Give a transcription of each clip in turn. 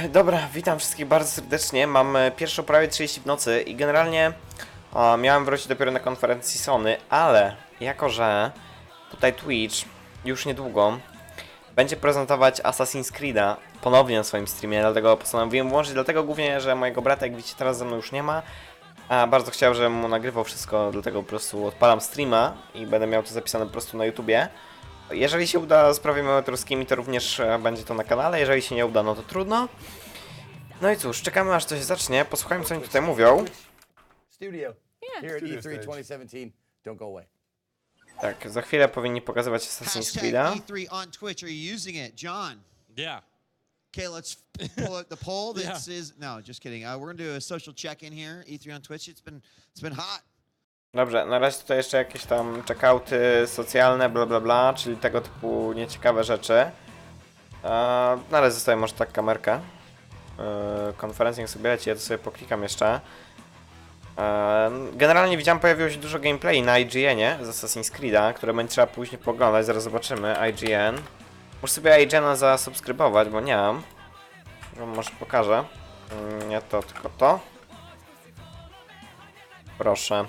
Dobra, witam wszystkich bardzo serdecznie. Mam pierwszą prawie 30 w nocy i generalnie miałem wrócić dopiero na konferencji Sony, ale jako że tutaj Twitch już niedługo będzie prezentować Assassin's Creed'a ponownie na swoim streamie, dlatego postanowiłem włączyć, dlatego głównie, że mojego brata, jak widzicie, teraz ze mną już nie ma, a bardzo chciał, żebym mu nagrywał wszystko, dlatego po prostu odpalam streama i będę miał to zapisane po prostu na YouTubie. Jeżeli się uda z prawami autorskimi, to również będzie to na kanale, jeżeli się nie uda, no to trudno. No i cóż, czekamy aż to się zacznie, posłuchajmy co oni tutaj mówią. Studio. Here at E3 2017. Don't go away. Tak, za chwilę powinni pokazywać Assassin's Creed'a. E3 on Twitch. Are you using it, John? Yeah. Okay, let's pull up the poll that Yeah. says. No, just kidding. We're gonna do a social check-in here. E3 on Twitch. It's been hot. Dobrze, na razie tutaj jeszcze jakieś tam checkouty socjalne, bla bla bla, czyli tego typu nieciekawe rzeczy. Na razie zostaje może tak kamerka. Konferencja sobie leci, ja to sobie poklikam jeszcze. Generalnie widziałem, pojawiło się dużo gameplay na IGN-ie z Assassin's Creed'a, które będzie trzeba później pooglądać, zaraz zobaczymy. IGN. Muszę sobie IGN-a zasubskrybować, bo nie mam. Może pokażę. Nie to, tylko to. Proszę.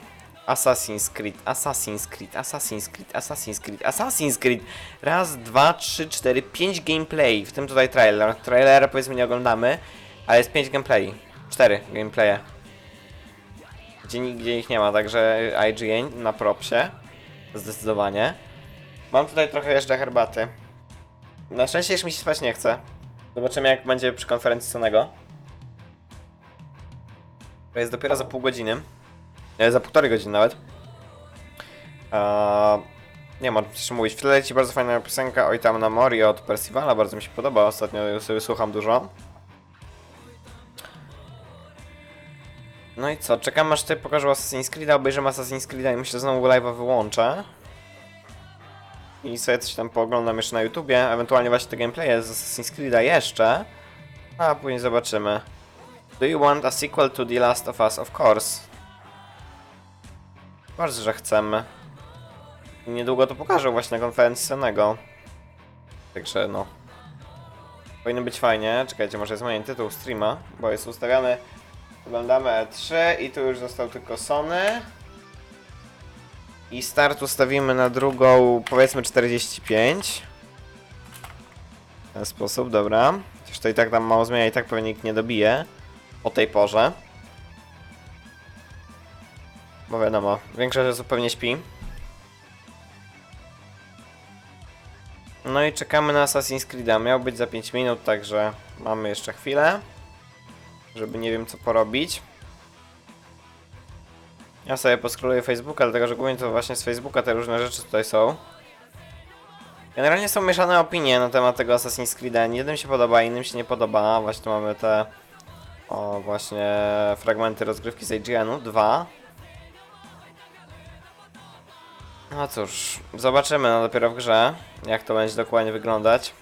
Assassin's Creed, Assassin's Creed, Assassin's Creed, Assassin's Creed, Assassin's Creed. Raz, dwa, trzy, cztery, 5 gameplay. W tym tutaj trailer. Trailera powiedzmy nie oglądamy, ale jest 5 gameplay. 4 gameplaye. Gdzie nigdzie ich nie ma, także IGN na propsie. Zdecydowanie. Mam tutaj trochę jeszcze herbaty. Na szczęście już mi się spać nie chce. Zobaczymy jak będzie przy konferencji Sonego. To jest dopiero za pół godziny. Za półtorej godziny nawet. Nie ma co mówić. W tle leci bardzo fajna piosenka Oj tam na Mori od Percivala. Bardzo mi się podoba. Ostatnio sobie słucham dużo. No i co? Czekam aż ty pokażę Assassin's Creed'a. Obejrzymy Assassin's Creed'a i myślę, że znowu live'a wyłączę. I sobie coś tam pooglądam jeszcze na YouTubie. Ewentualnie właśnie te gameplaye z Assassin's Creed'a jeszcze. A później zobaczymy. Do you want a sequel to The Last of Us? Of course. Bardzo, że chcemy. I niedługo to pokażę właśnie na konferencji Sonego. Także no. Powinno być fajnie. Czekajcie, może zmienię tytuł streama, bo jest ustawiony. Oglądamy E3 i tu już został tylko Sony. I start ustawimy na drugą, powiedzmy 45. W ten sposób, dobra. Chociaż to i tak tam mało zmienia, i tak pewnie nikt nie dobije o tej porze. Bo wiadomo, większość osób pewnie śpi. No i czekamy na Assassin's Creed'a. Miał być za 5 minut, także mamy jeszcze chwilę. Żeby nie wiem co porobić. Ja sobie poskroluję Facebooka, dlatego że głównie to właśnie z Facebooka te różne rzeczy tutaj są. Generalnie są mieszane opinie na temat tego Assassin's Creed'a. Jednym się podoba, innym się nie podoba. Właśnie mamy te właśnie fragmenty rozgrywki z IGN-u. 2. No cóż, zobaczymy no dopiero w grze, jak to będzie dokładnie wyglądać.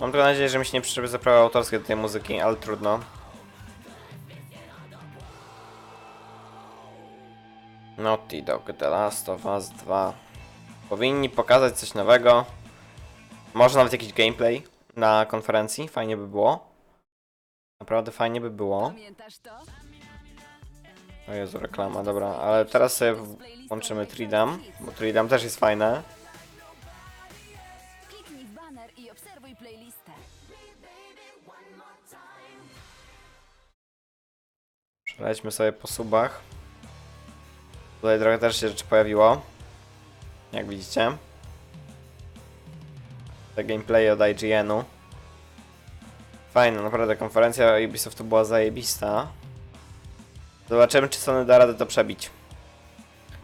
Mam tylko nadzieję, że mi się nie przyczepi za prawa autorskie do tej muzyki, ale trudno. Naughty Dog, The Last of Us 2. Powinni pokazać coś nowego. Może nawet jakiś gameplay na konferencji, fajnie by było. Naprawdę fajnie by było. O Jezu, reklama, dobra, ale teraz sobie włączymy Tridam, bo Tridam też jest fajne. Kliknij w baner i obserwuj playlistę. Przelećmy sobie po subach. Tutaj trochę też się rzeczy pojawiło. Jak widzicie. Te gameplay od IGN-u. Fajna, naprawdę konferencja Ubisoftu była zajebista. Zobaczymy czy Sony da radę to przebić.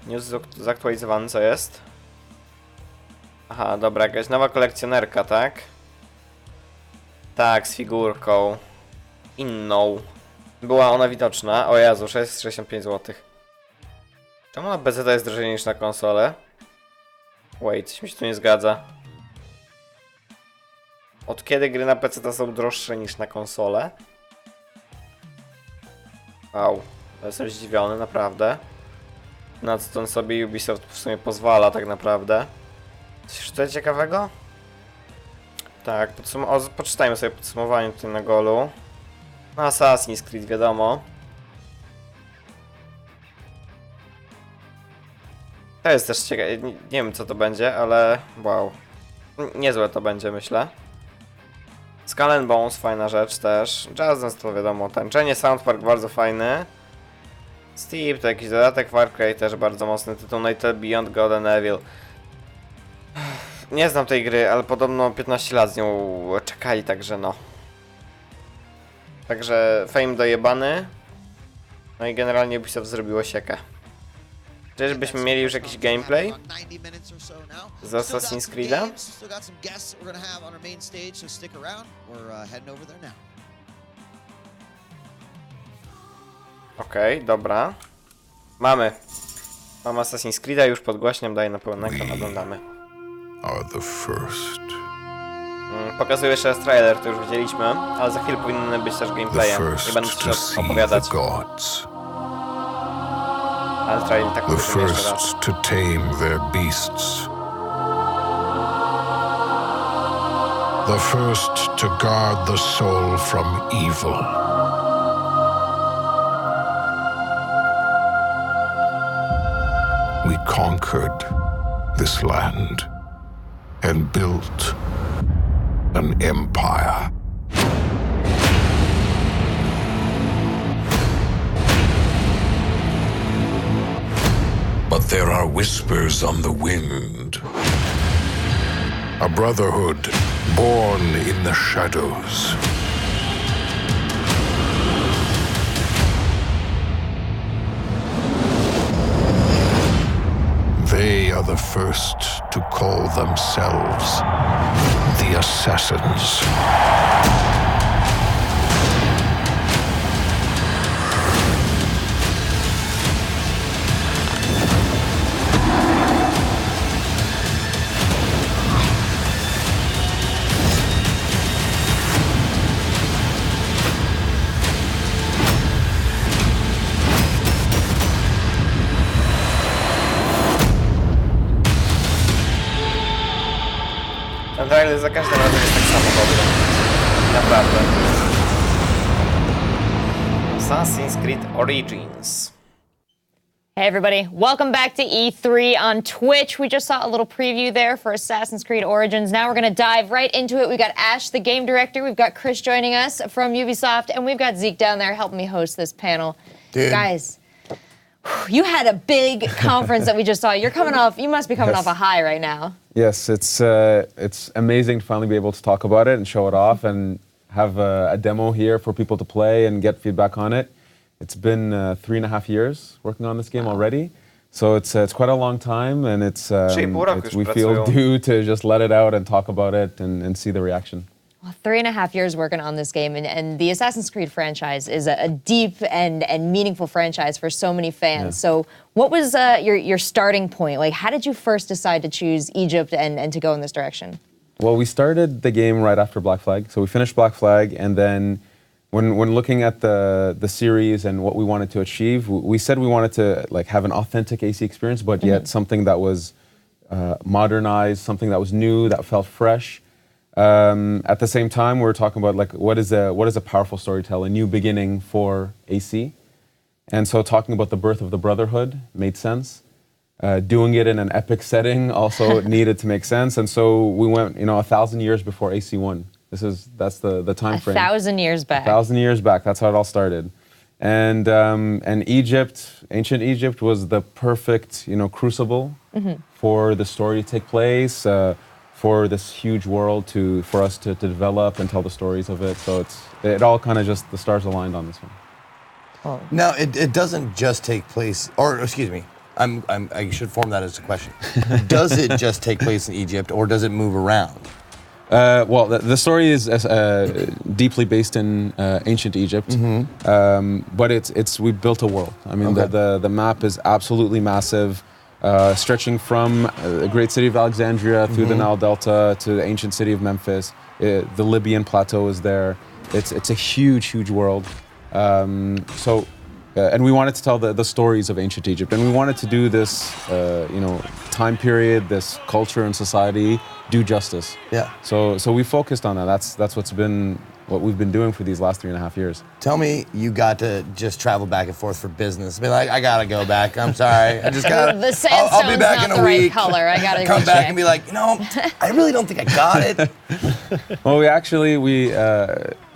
News zaktualizowany, co jest? Aha, dobra, jakaś nowa kolekcjonerka, tak? Tak, z figurką. Inną. Była ona widoczna. O Jezu, 665 zł. Czemu na PC jest drożej niż na konsolę? Wait, coś mi się tu nie zgadza. Od kiedy gry na PC są droższe niż na konsolę? Wow, jestem zdziwiony, naprawdę. Na co ten sobie Ubisoft w sumie pozwala tak naprawdę. Coś jeszcze ciekawego? Tak, poczytajmy sobie podsumowanie tutaj na golu. No, Assassin's Creed, wiadomo. To jest też ciekawe, nie wiem co to będzie, ale wow. Niezłe to będzie, myślę. Skull and Bones, fajna rzecz też. Jazz Dance to wiadomo, tańczenie, Soundpark bardzo fajny. Steep to jakiś dodatek, Far Cry też bardzo mocny tytuł, Untitled Beyond God and Evil. Nie znam tej gry, ale podobno 15 lat z nią czekali, także no. Także fame dojebany. No i generalnie Ubisoft zrobiło siekę. Czyżbyśmy mieli już jakiś gameplay z Assassin's Creed'a? Okej, dobra. Mamy Assassin's Creed'a, już podgłaśniam, daję na pełen ekran, oglądamy. Pokazuję jeszcze raz trailer, to już widzieliśmy, ale za chwilę powinny być też gameplaye. Nie będę się opowiadać. Ale trailer tak pokażę jeszcze raz. To tame their beasts. The first to guard the soul from evil. We conquered this land and built an empire. But there are whispers on the wind. A brotherhood born in the shadows. They are the first to call themselves the Assassins. Ten trailer za każdym razem jest tak samo dobry. Naprawdę. Assassin's Creed Origins. Hey everybody, welcome back to E3 on Twitch. We just saw a little preview there for Assassin's Creed Origins. Now we're gonna dive right into it. We've got Ash, the game director. We've got Chris joining us from Ubisoft, and we've got Zeke down there helping me host this panel. Dude. Guys, you had a big conference that we just saw. You must be coming off a high right now. Yes, it's amazing to finally be able to talk about it and show it off and have a demo here for people to play and get feedback on it. It's been 3.5 years working on this game already, so it's quite a long time, and we feel due to just let it out and talk about it and see the reaction. Well, 3.5 years working on this game, and the Assassin's Creed franchise is a deep and meaningful franchise for so many fans. Yeah. So what was your starting point? Like, how did you first decide to choose Egypt and to go in this direction? Well, we started the game right after Black Flag. So we finished Black Flag, and then when looking at the series and what we wanted to achieve, we said we wanted to like have an authentic AC experience, but yet something that was modernized, something that was new, that felt fresh. At the same time, we were talking about like what is a powerful storytelling, a new beginning for AC, and so talking about the birth of the Brotherhood made sense. Doing it in an epic setting also needed to make sense, and so we went 1,000 years before AC1. That's the time frame. 1,000 years back. 1,000 years back. That's how it all started, and Egypt, ancient Egypt, was the perfect crucible for the story to take place. For this huge world for us to develop and tell the stories of it. So it all kind of just, the stars aligned on this one. Oh. Now, it doesn't just take place, or excuse me, I should form that as a question. Does it just take place in Egypt, or does it move around? Well, the story is deeply based in ancient Egypt, but we built a world. I mean, the map is absolutely massive. Stretching from the great city of Alexandria through the Nile Delta to the ancient city of Memphis. The Libyan plateau is there. It's a huge, huge world. So and we wanted to tell the stories of ancient Egypt, and we wanted to do this, time period, this culture and society, do justice. Yeah. So we focused on that. That's what we've been doing for these last 3.5 years. Tell me you got to just travel back and forth for business. Be like, I gotta go back. I'm sorry. I just gotta. The sandstone's I'll be back not in a the right week. color. I gotta come go back check. and be like, I really don't think I got it. Well,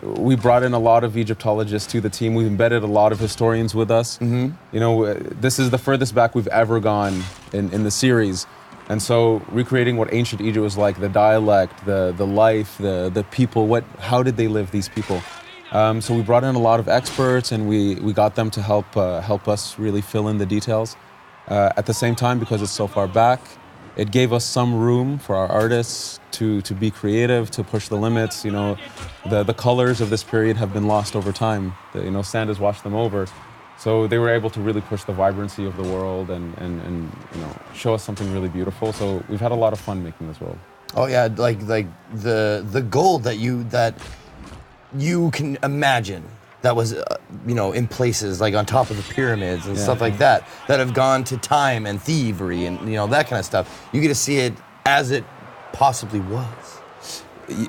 we brought in a lot of Egyptologists to the team. We've embedded a lot of historians with us. Mm-hmm. This is the furthest back we've ever gone in the series. And so recreating what ancient Egypt was like, the dialect, the life, the people, how did they live, these people? So we brought in a lot of experts, and we got them to help us really fill in the details. At the same time, because it's so far back, it gave us some room for our artists to be creative, to push the limits. The colors of this period have been lost over time. Sand has washed them over. So they were able to really push the vibrancy of the world and show us something really beautiful. So we've had a lot of fun making this world. Oh yeah, like the gold that you can imagine that was in places like on top of the pyramids and stuff like that have gone to time and thievery and that kind of stuff. You get to see it as it possibly was.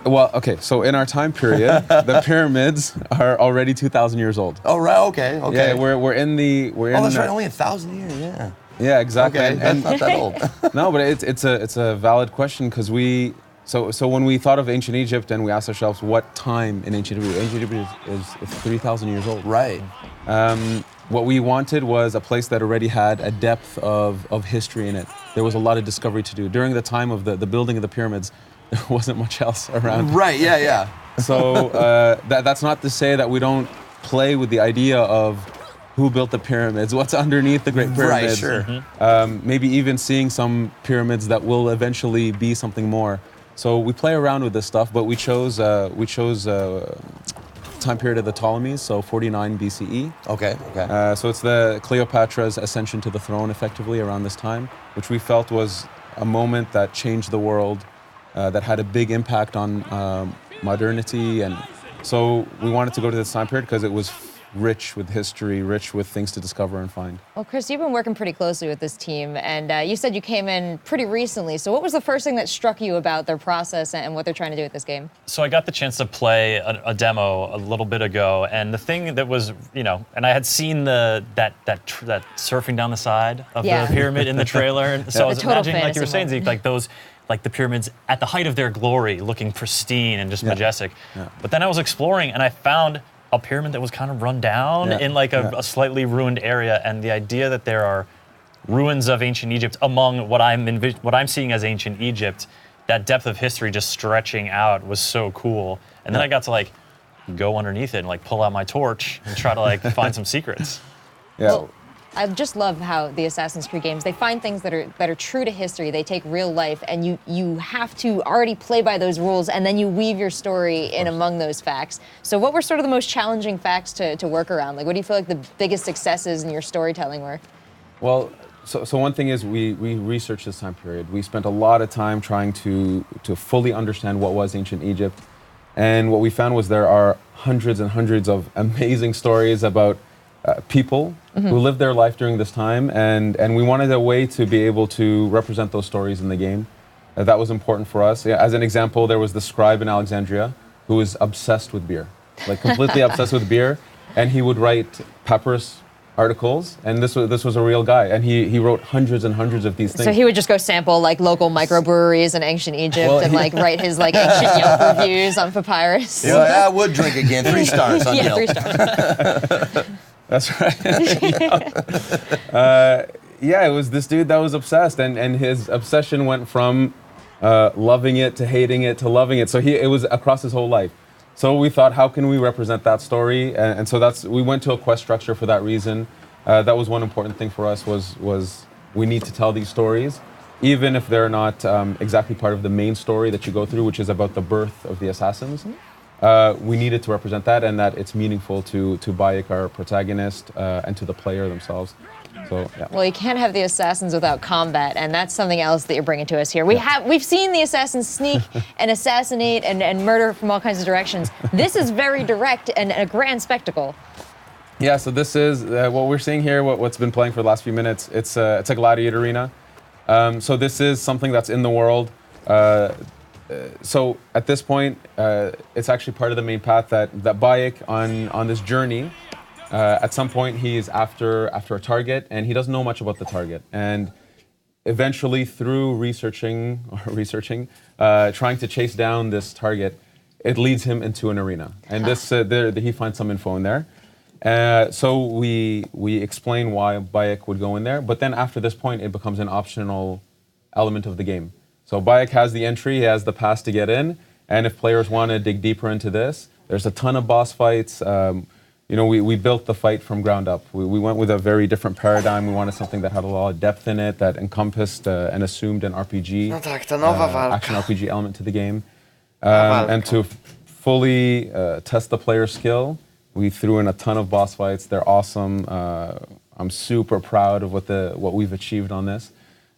Well, okay, so in our time period, the pyramids are already 2,000 years old. Oh right, okay. Yeah, we're in. Oh, that's right, only 1,000 years. Yeah. Yeah, exactly. Okay, that's not that old. No, but it's a valid question because so when we thought of ancient Egypt and we asked ourselves what time in ancient Egypt is 3,000 years old. Right. What we wanted was a place that already had a depth of history in it. There was a lot of discovery to do. During the time of the building of the pyramids, there wasn't much else around. Right, yeah. So that's not to say that we don't play with the idea of who built the pyramids, what's underneath the Great Pyramids. Right, sure. Maybe even seeing some pyramids that will eventually be something more. So we play around with this stuff, but we chose time period of the Ptolemies, so 49 BCE. Okay. So it's the Cleopatra's ascension to the throne, effectively, around this time, which we felt was a moment that changed the world, that had a big impact on modernity. And so we wanted to go to this time period because it was rich with history, rich with things to discover and find. Well, Chris, you've been working pretty closely with this team, and you said you came in pretty recently. So what was the first thing that struck you about their process and what they're trying to do with this game? So I got the chance to play a demo a little bit ago, and the thing that was, and I had seen that surfing down the side of the pyramid in the trailer, and so I was imagining, like you were saying, Zeke, like those, like the pyramids at the height of their glory, looking pristine and just majestic. Yeah. But then I was exploring, and I found a pyramid that was kind of run down in like a slightly ruined area, and the idea that there are ruins of ancient Egypt among what I'm seeing as ancient Egypt, that depth of history just stretching out was so cool. And then I got to like go underneath it and like pull out my torch and try to like find some secrets. Yeah. Well, I just love how the Assassin's Creed games, they find things that are true to history. They take real life, and you have to already play by those rules, and then you weave your story in among those facts. So what were sort of the most challenging facts to work around? Like, what do you feel like the biggest successes in your storytelling were? Well, so one thing is we researched this time period. We spent a lot of time trying to fully understand what was ancient Egypt. And what we found was there are hundreds and hundreds of amazing stories about people who lived their life during this time, and we wanted a way to be able to represent those stories in the game. That was important for us. As an example, there was the scribe in Alexandria who was obsessed with beer, like completely obsessed with beer, and he would write papyrus articles, and this was a real guy, and he wrote hundreds and hundreds of these things. So he would just go sample like local microbreweries in ancient Egypt and like write his like ancient Yelp reviews on papyrus. You're like, I would drink again. 3 stars on Yelp. 3 stars. That's right. It was this dude that was obsessed, and his obsession went from loving it to hating it to loving it. So it was across his whole life. So we thought, how can we represent that story? And so we went to a quest structure for that reason. That was one important thing for us was we need to tell these stories, even if they're not exactly part of the main story that you go through, which is about the birth of the assassins. We needed to represent that, and that it's meaningful to Bayek, our protagonist, and to the player themselves. So, yeah. Well, you can't have the assassins without combat, and that's something else that you're bringing to us here. We've seen the assassins sneak and assassinate and murder from all kinds of directions. This is very direct and a grand spectacle. Yeah, so this is what we're seeing here, what's been playing for the last few minutes. It's a gladiator arena. So this is something that's in the world. So at this point, it's actually part of the main path that Bayek on this journey. At some point, he's after a target, and he doesn't know much about the target. And eventually, through researching, trying to chase down this target, it leads him into an arena. And this, he finds some info in there. So we explain why Bayek would go in there, but then after this point, it becomes an optional element of the game. So Bayek has the entry, he has the pass to get in, and if players want to dig deeper into this, there's a ton of boss fights. We built the fight from ground up. We went with a very different paradigm. We wanted something that had a lot of depth in it, that encompassed and assumed an RPG, No tak, ta nowa walka. action RPG element to the game. And to fully test the player's skill, we threw in a ton of boss fights. They're awesome. I'm super proud of what we've achieved on this.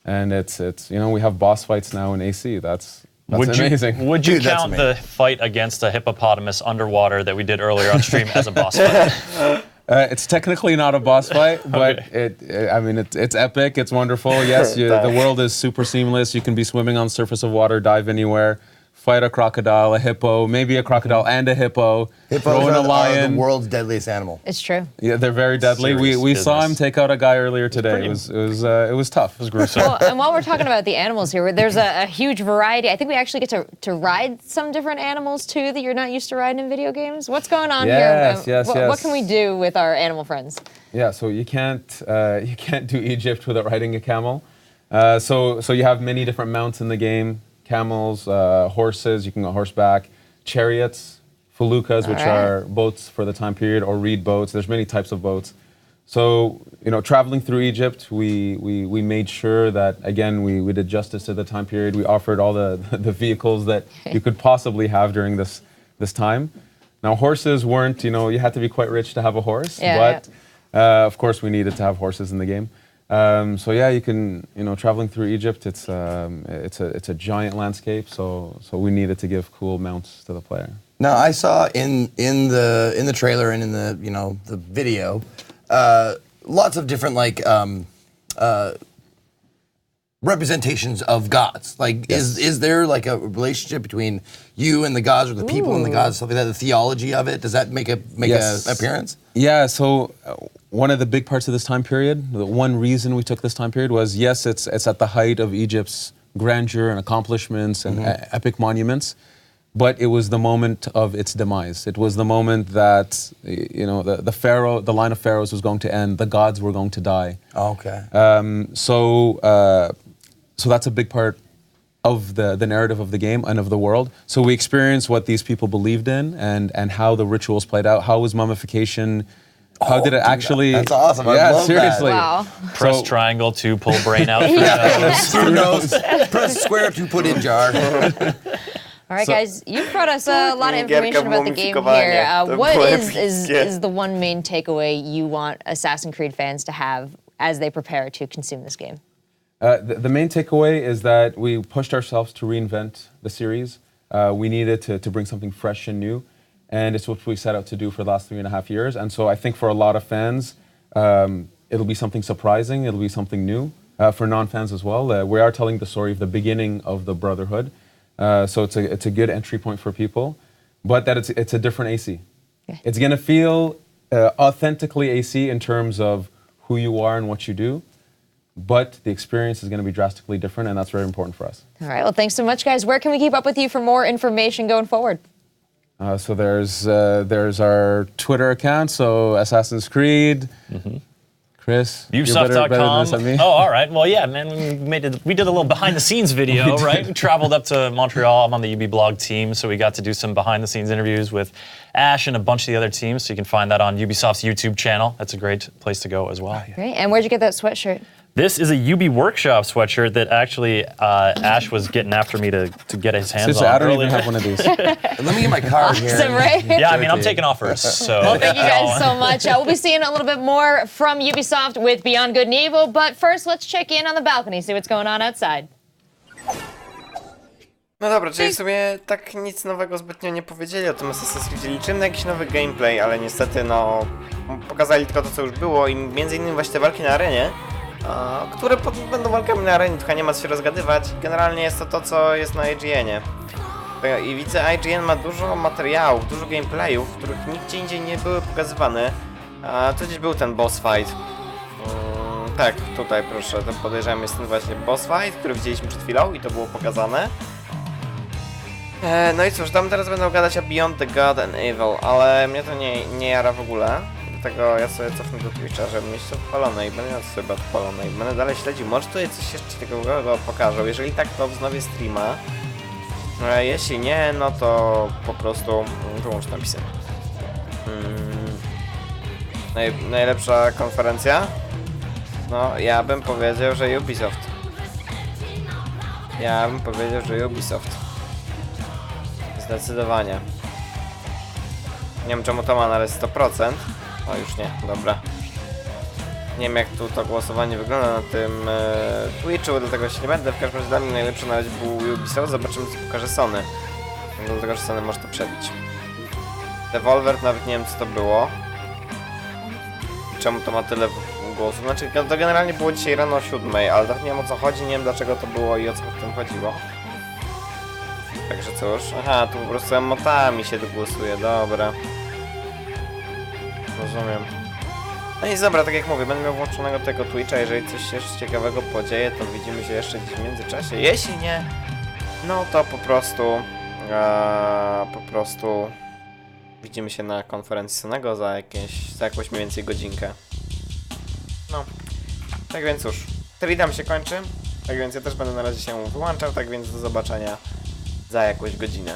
And it's we have boss fights now in AC. That's amazing. Would you Dude, that's count the fight against a hippopotamus underwater that we did earlier on stream as a boss fight? It's technically not a boss fight, but it's epic. It's wonderful. Yes, the world is super seamless. You can be swimming on the surface of water, dive anywhere, fight a crocodile, a hippo, maybe a crocodile and a hippo, throw in a lion. Are the world's deadliest animal. It's true. Yeah, they're very deadly. We saw him take out a guy earlier today. It was tough. It was gruesome. Well, and while we're talking about the animals here, there's a huge variety. I think we actually get to ride some different animals too that you're not used to riding in video games. What's going on here? Yes. What can we do with our animal friends? Yeah, so you can't do Egypt without riding a camel. So you have many different mounts in the game. Camels, horses, you can go horseback, chariots, feluccas, which are boats for the time period, or reed boats. There's many types of boats. So, traveling through Egypt, we made sure that, again, we did justice to the time period. We offered all the vehicles that you could possibly have during this time. Now, horses weren't, you had to be quite rich to have a horse, but of course we needed to have horses in the game. So yeah, you can, traveling through Egypt, it's a giant landscape. So we needed to give cool mounts to the player. Now I saw in the trailer and in the video, lots of different representations of gods. Like, is there like a relationship between you and the gods, or the people and the gods, stuff like that? The theology of it, does that make a appearance? Yeah. So one of the big parts of this time period, the one reason we took this time period was, yes, it's at the height of Egypt's grandeur and accomplishments and epic monuments, but it was the moment of its demise. It was the moment that the pharaoh, the line of pharaohs was going to end. The gods were going to die. Okay. So that's a big part of the narrative of the game and of the world. So we experienced what these people believed in and how the rituals played out. How was mummification? How did it actually? That's awesome. Yeah, I love seriously. Wow. Press triangle to pull brain out. Through nose. Press square to put in jar. All right, guys, you've brought us a lot of information about the game here. What is the one main takeaway you want Assassin's Creed fans to have as they prepare to consume this game? The main takeaway is that we pushed ourselves to reinvent the series. We needed to bring something fresh and new, and it's what we set out to do for the last 3.5 years. And so I think for a lot of fans, it'll be something surprising, it'll be something new. For non-fans as well, we are telling the story of the beginning of the Brotherhood. So it's a good entry point for people, but that it's a different AC. Yeah. It's gonna feel authentically AC in terms of who you are and what you do, but the experience is gonna be drastically different, and that's very important for us. All right, well, thanks so much, guys. Where can we keep up with you for more information going forward? So there's our Twitter account, so Assassin's Creed. Chris, Ubisoft.com. Oh, all right. Well, yeah, man, we did a little behind-the-scenes video, right? We traveled up to Montreal. I'm on the UB blog team, so we got to do some behind-the-scenes interviews with Ash and a bunch of the other teams. So you can find that on Ubisoft's YouTube channel. That's a great place to go as well. Great. And where'd you get that sweatshirt? This is a UB Workshop sweatshirt that actually Ash was getting after me to get his hands on. I don't even have one of these. Let me get my card here. Awesome, right? Yeah, I mean, I'm taking off first. So. Well, thank you guys so much. We'll be seeing a little bit more from Ubisoft with Beyond Good and Evil, but first let's check in on the balcony, see what's going on outside. No dobra, czyli w sumie tak nic nowego zbytnio nie powiedzieli o tym Assassin's Creed. Liczymy na jakiś nowy gameplay, ale niestety pokazali tylko to, co już było i między innymi właśnie te walki na arenie, które będą walkami na arenie, trochę nie ma co się rozgadywać. Generalnie jest to, co jest na IGN-ie. I widzę, IGN ma dużo materiałów, dużo gameplayów, których nigdzie indziej nie były pokazywane. Tu gdzieś był ten boss fight. Tak, tutaj proszę, to podejrzewam jest ten właśnie boss fight, który widzieliśmy przed chwilą i to było pokazane. No i cóż, tam teraz będą gadać o Beyond the God and Evil, ale mnie to nie jara w ogóle. Dlatego ja sobie cofnę do Twitcha, żeby mieć to odpalone i będę miał sobie odpalone i będę dalej śledził. Może tutaj coś jeszcze takiego pokażę. Jeżeli tak, to wznowię streama. Jeśli nie, no to po prostu wyłącz napisy. Najlepsza konferencja? No, ja bym powiedział, że Ubisoft. Zdecydowanie. Nie wiem czemu to ma, ale 100%. O, już nie, dobra. Nie wiem jak tu to głosowanie wygląda na tym Twitchu, dlatego się nie będę. W każdym razie dla mnie najlepszy na razie był Ubisoft. Zobaczymy co pokaże Sony. Dlatego, że Sony może to przebić. Devolver, nawet nie wiem co to było. Czemu to ma tyle głosów? Znaczy to generalnie było dzisiaj rano o 7, ale tak nie wiem o co chodzi, nie wiem dlaczego to było i o co w tym chodziło. Także cóż, aha, tu po prostu emotami się głosuje, dobra. Rozumiem. No i dobra, tak jak mówię, będę miał włączonego tego Twitcha, jeżeli coś się jeszcze ciekawego podzieje, to widzimy się jeszcze gdzieś w międzyczasie. Jeśli nie, no to po prostu widzimy się na konferencji Sonego za jakąś mniej więcej godzinkę. No, tak więc cóż, Tridam się kończy, tak więc ja też będę na razie się wyłączał, tak więc do zobaczenia za jakąś godzinę.